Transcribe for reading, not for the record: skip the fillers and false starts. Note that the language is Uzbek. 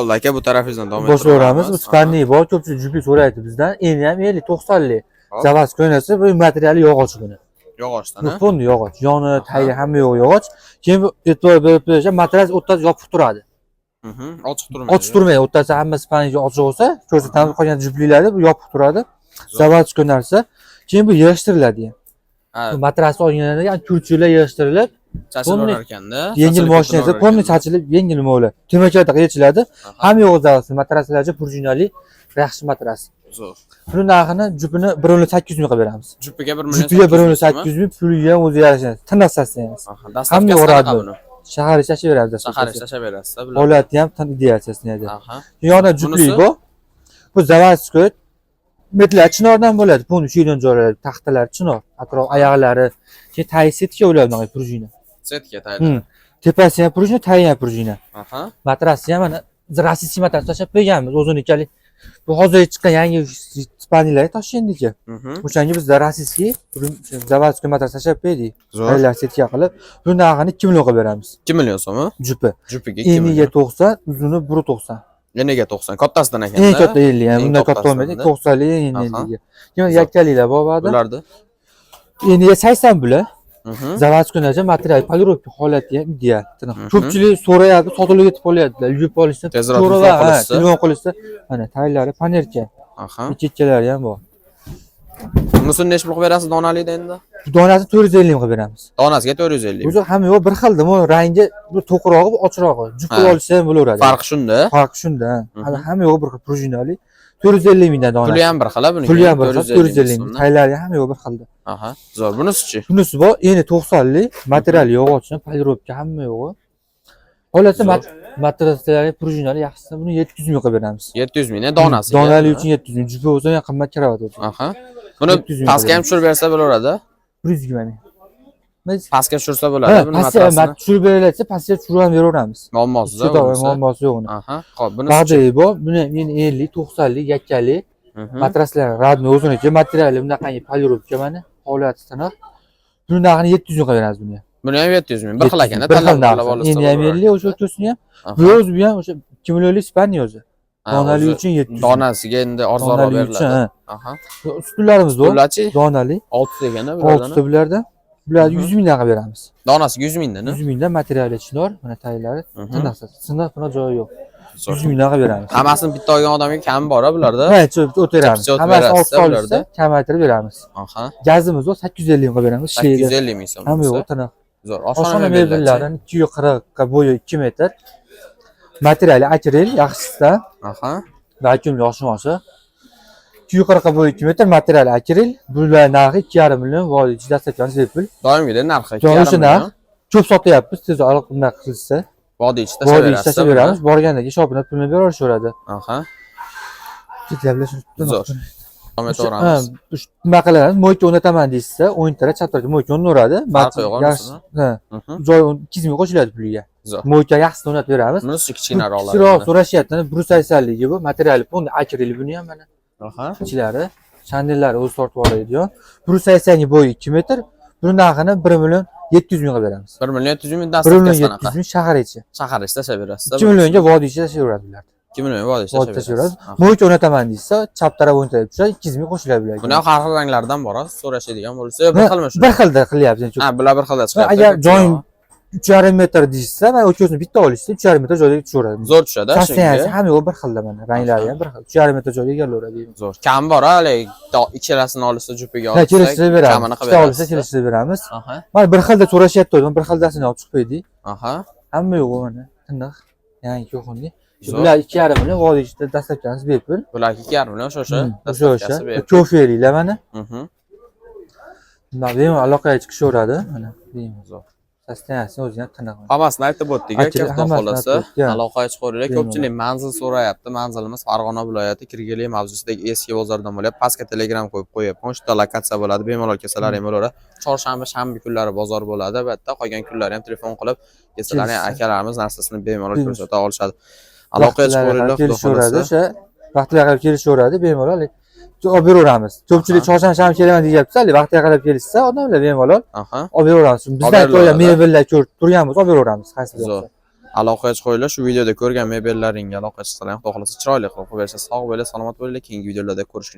Alloh aka bu tarafingizdan davom boshlayveramiz. Bu spanli bor, ko'pchilik jupi so'raydi bizdan. Endi ham 50-90lik. Zavaz ko'nasi bu materiali yog'och buni. Yog'ochdan, Bu fond yog'och. Yoni, tagi hamma yo'q yog'och. Keyin bu e'tibor berib qo'yishgan matras o'rtasi yopib turadi. Ochiq turmaydi. Ochiq turmaydi. O'rtasi hammasi spanli ochiq bo'lsa, ko'rsatamiz qolgan jupliklari bu yopib turadi. Zavaz ko'narsa, keyin bu yig'ishtiriladi ham. Bu matrasni olgandan keyin kurchilar yig'ishtirilib, chachilib ekanda. yengil mashinasi polni chachilib yengil mo'la. Temakada yechiladi. Hamma yo'q zavaz matraslarga prujinali yaxshi matras. Zo'r. Buni narxini jupini 1.800 ming qilib beramiz. Jupiga 1.800 ming, puliga o'zi yarashadi. Tiniq saslaymiz. Hamma yoradi. Shahar ishlashib beradi. Shahar ishlashib berasiz, bular. Holati ham tin ideatsiyasini edi. Yonida jupli bor. Bu zavadskoy metlar chinordan bo'ladi. Buni uchidan joylanadi. Taxtalar chinor, atrof oyoqlari, keyin tayi setga bo'ladi mana prujina. Setga tayyor. Tepasi ham prujina, tayi ham prujina. Matrasi ham mana zrasiy matras tashlab qo'yganmiz o'zinikali. Bu hozir chiqqan yangi spaniyalar Toshkentniki. O'shanga biz zarasiyski zavadskoy matras tashlab qo'ydik. Zo'rlar setga qilib, bu narxini 2 million qilib beramiz. 2 million so'mi? Jupi. Jupiga 2 million. Eniga 90, uzuni 1.90. Eniga 90. Kattasidan ekanda. Eng katta 50, yani bundan katta olmaydi. 90 lik eniga. Keyin yakkaliklar bor ba'da. Bularda. Eniga 80 bular. Zavadskoylarga material polirovka holati ham ideal. Ko'pchilik so'rayapti, sotilib ketib qolyaptilar. Yuvib olishsa, telefon qilishsa, mana taylari panerka. Kechkalari ham bor. Bunisini necha pul qilib berasiz donalikda endi? Donasi 450 ming qilib beramiz. Donasiga 450. O'zi hamma yo'q bir xilda, bu rangi bu to'qirog'i, bu ochirog'i. Jupib olsa ham bo'laveradi. Farqi shunda. Farqi shunda. Hamma yo'q bir xil prujinali. 450 mingdan donasi. Puli ham bir xil buniki. Puli ham bir xil 450 ming. Taylari ham yo'q bir xilda. Zo'r. Bunisi-chi? Bunisi bor, endi 90 lik, material yog'ochdan, polirovka hamma yo'q. Holati matraslarga prujinali yaxshisi buni 700 ming qilib beramiz. 700 ming donasi. Donali uchun 700 ming. Jupi o'zi ham qimmat kiraveradi o'zi. Buni pastga ham tushirib bersa bo'laveradi. 120 ming. Pastga tushirsa bo'ladi buni matrasini. Pastga tushirib berilsa, pastga tushirib ham beraveramiz. Muammosi yo'q. Muammosi yo'q uni. Xo'p, buni ba'zi bor, buni men 50, 90 lik, yakkali matraslar radni o'ziniki, materiali bunaqangi polirovka mana, holati tiniq. Buni narxini 700 ming qilib beramiz buni. Buni ham 700 ming. Bir xil ekanda, tanlab olsa. Endi ham 50 o'sha o'rtasini ham. Bu o'zi bu ham o'sha 2 millionlik Spaniya o'zi. Donali uchun 700. Donasiga endi arzonroq beriladi. Ustunlarimiz bor. Ularchi? Donali. 6 deganda bulardan. 6 bulardan. Bularni 100 mingdan qilib beramiz. Donasiga 100 mingdan. 100 mingdan materiali chinor, mana taylari, tiniqsiz. Sinab buni joyi yo'q. 100 mingdan qilib beramiz. Hammasini bitta olgan odamga kam bor bularda. Ha, o'tiramiz. Hammasi 6 solishda kamaytirib beramiz. Gazimiz bor, 850 ming qilib beramiz. 850 ming so'm. Hamma yo'q, tiniq. Zo'r. Oshxona mebellaridan 240 ga bo'yi 2 metr. Materiali akril yaxshisidan. Vakuumli oshxonasi. 240 ga bo'yi 2 metr materiali akril. Bular narxi 2,5 million, vodiy dastlabki bepul. Doimgidek narxi 2,5 million. Ko'p sotyapmiz, tez aloqa qilsa. Vodiy ishlashib beramiz. Borganda hisobini pulni beraverishadi. Zo'r. Nima qilamiz? Mo'yka o'rnataman deysa, o'yin taraf chaptarga mo'yka o'rnatadi. Joy 200 ming qo'shiladi puliga. Mo'yka yaxshi o'rnatib beramiz. Bunisi kichkinaroq. Kichikroq so'rashyapti. 180ligi bu, materiali fondi akril buni ham mana. Ichilari, shandellari o'zi tortib oladigan. 180 ga bo'yi 2 metr. Buni narxini 1 million 700 ming qilib beramiz. 1 million 700 ming dastlabki qanaqa? 700 ming shahar ichi. Shahar ichida tashlab berasiz. 2 millionga vodiy ichida tashlaveradi ular. 2 million vodiy ichida tashlaverasiz. Mo'yka o'rnataman deysa, chap taraf o'rnatilib tursa 200 ming qo'shiladi bularga. Buni har xil ranglardan bor, so'rashadigan bo'lsa, bir xilmi shu? Bir xilda qilyapsiz. Ha, bular bir xilda chiqadi. Agar joying 3,5 metr deysa, mana o'chirni bitta olishsa, 3,5 metr joyga tushaveradi. Zo'r tushadi, shunga. Hamma yo'q bir xilda mana, ranglari ham bir xil. 3,5 metr joyga egallaveradi. Zo'r. Kam bor, hali ikkalasini olsa jupiga olsa, kelishtirib beramiz. Kamini qilib beramiz. Olsa kelishtirib beramiz. Mana bir xilda so'rashyapti, men bir xildasini olib chiqib qo'ydik. Hamma yo'q mana, tiniq. Yangi yo'qni. Bular 2,5 million vodiy ichida dastlabkasi bepul. Bular 2,5 million o'sha dastlabkasi bepul. Ko'feringlar mana. Mana bemalol aloqaga chiqishaveradi, mana bemalol. Sosteniyasini o'zi ham tiniq. Hammasini aytib o'tdik, katta xolasi. Aloqaga chiqaveraylik. Ko'pchilik manzil so'rayapti. Manzilimiz Farg'ona viloyati Kirgeli mavzusidagi eski bozordan bo'lyapti. Pastga Telegram qo'yib qo'yapman. O'shda lokatsiya bo'ladi. Bemalol kelsalaring bo'laveradi. Chorshanba, shanba kunlari bozor bo'ladi. Albatta, qolgan kunlari ham telefon qilib kelsalaring akalarimiz narsasini bemalol ko'rsata olishadi. Aloqaga chiqaveraylik. Kelishaveradi, o'sha vaqtiga qarab kelishaveradi, bemalol. Olib beraveramiz. Ko'pchilik chorshanba kelaman deyapti, vaqtiga qarab kelishsa, odamlar bemalol olib beraveramiz. Bizdan qo'ygan mebellar ko'rib turganmiz, olib beraveramiz. Qaysi bo'lsa. aloqaga chiqinglar. Shu videoda ko'rgan mebellaringga aloqaga chiqsanglar, xudo xolasa chiroyli qilib qo'yasiz. Sog' bo'linglar, salomat bo'linglar. Keyingi videolarda ko'rishguncha